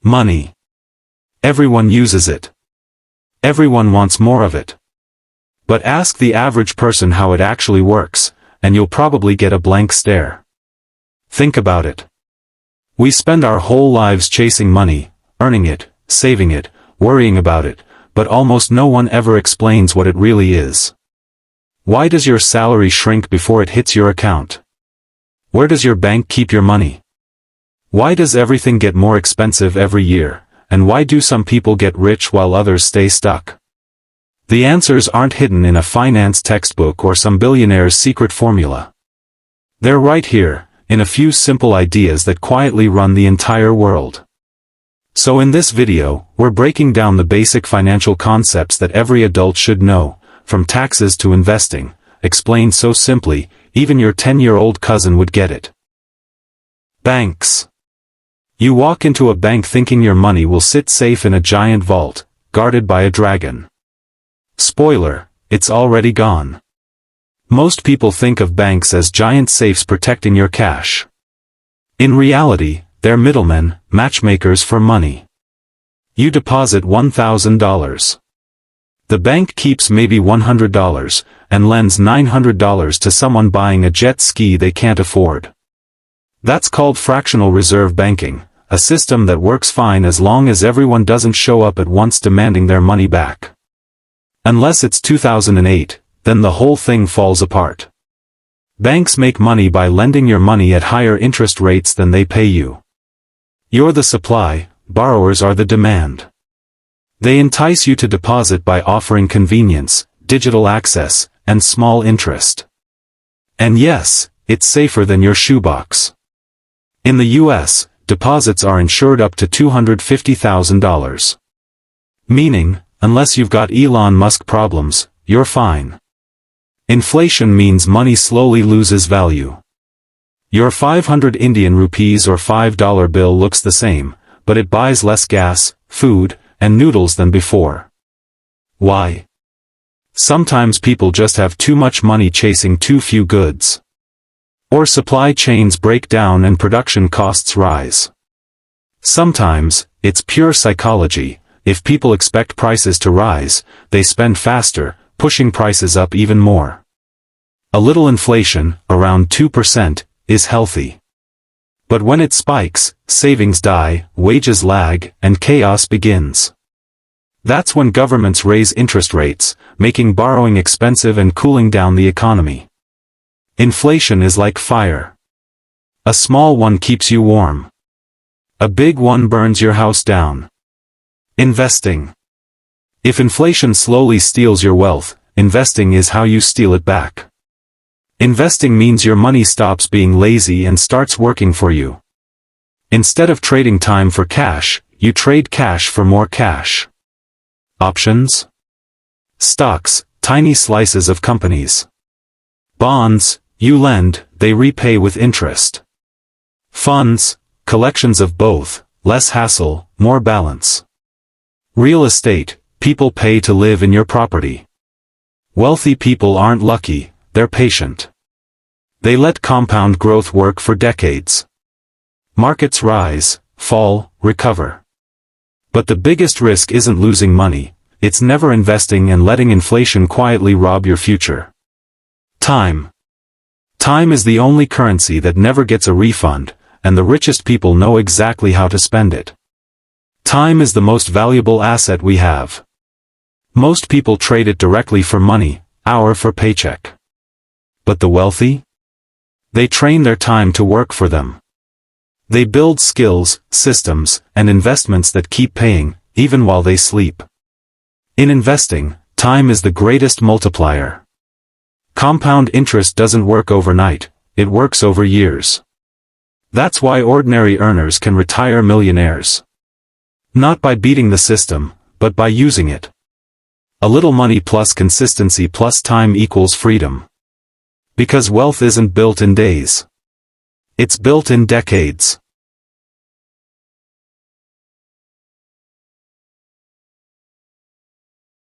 Money. Everyone uses it. Everyone wants more of it. But ask the average person how it actually works, and you'll probably get a blank stare. Think about it. We spend our whole lives chasing money, earning it, saving it, worrying about it, but almost no one ever explains what it really is. Why does your salary shrink before it hits your account? Where does your bank keep your money? Why does everything get more expensive every year, and why do some people get rich while others stay stuck? The answers aren't hidden in a finance textbook or some billionaire's secret formula. They're right here, in a few simple ideas that quietly run the entire world. So in this video, we're breaking down the basic financial concepts that every adult should know, from taxes to investing, explained so simply, even your 10-year-old cousin would get it. Banks. You walk into a bank thinking your money will sit safe in a giant vault, guarded by a dragon. Spoiler, it's already gone. Most people think of banks as giant safes protecting your cash. In reality, they're middlemen, matchmakers for money. You deposit $1,000. The bank keeps maybe $100, and lends $900 to someone buying a jet ski they can't afford. That's called fractional reserve banking, a system that works fine as long as everyone doesn't show up at once demanding their money back. Unless it's 2008, then the whole thing falls apart. Banks make money by lending your money at higher interest rates than they pay you. You're the supply, borrowers are the demand. They entice you to deposit by offering convenience, digital access, and small interest. And yes, it's safer than your shoebox. In the US, deposits are insured up to $250,000. Meaning, unless you've got Elon Musk problems, you're fine. Inflation means money slowly loses value. Your 500 Indian rupees or $5 bill looks the same, but it buys less gas, food, and noodles than before. Why? Sometimes people just have too much money chasing too few goods. Or supply chains break down and production costs rise. Sometimes, it's pure psychology. If people expect prices to rise, they spend faster, pushing prices up even more. A little inflation, around 2%, is healthy. But when it spikes, savings die, wages lag, and chaos begins. That's when governments raise interest rates, making borrowing expensive and cooling down the economy. Inflation is like fire. A small one keeps you warm. A big one burns your house down. Investing. If inflation slowly steals your wealth, investing is how you steal it back. Investing means your money stops being lazy and starts working for you. Instead of trading time for cash, you trade cash for more cash. Options? Stocks, tiny slices of companies. Bonds, you lend, they repay with interest. Funds, collections of both, less hassle, more balance. Real estate, people pay to live in your property. Wealthy people aren't lucky, they're patient. They let compound growth work for decades. Markets rise, fall, recover. But the biggest risk isn't losing money, it's never investing and letting inflation quietly rob your future. Time. Time is the only currency that never gets a refund, and the richest people know exactly how to spend it. Time is the most valuable asset we have. Most people trade it directly for money, hour for paycheck. But the wealthy? They train their time to work for them. They build skills, systems, and investments that keep paying, even while they sleep. In investing, time is the greatest multiplier. Compound interest doesn't work overnight, it works over years. That's why ordinary earners can retire millionaires. Not by beating the system, but by using it. A little money plus consistency plus time equals freedom. Because wealth isn't built in days. It's built in decades.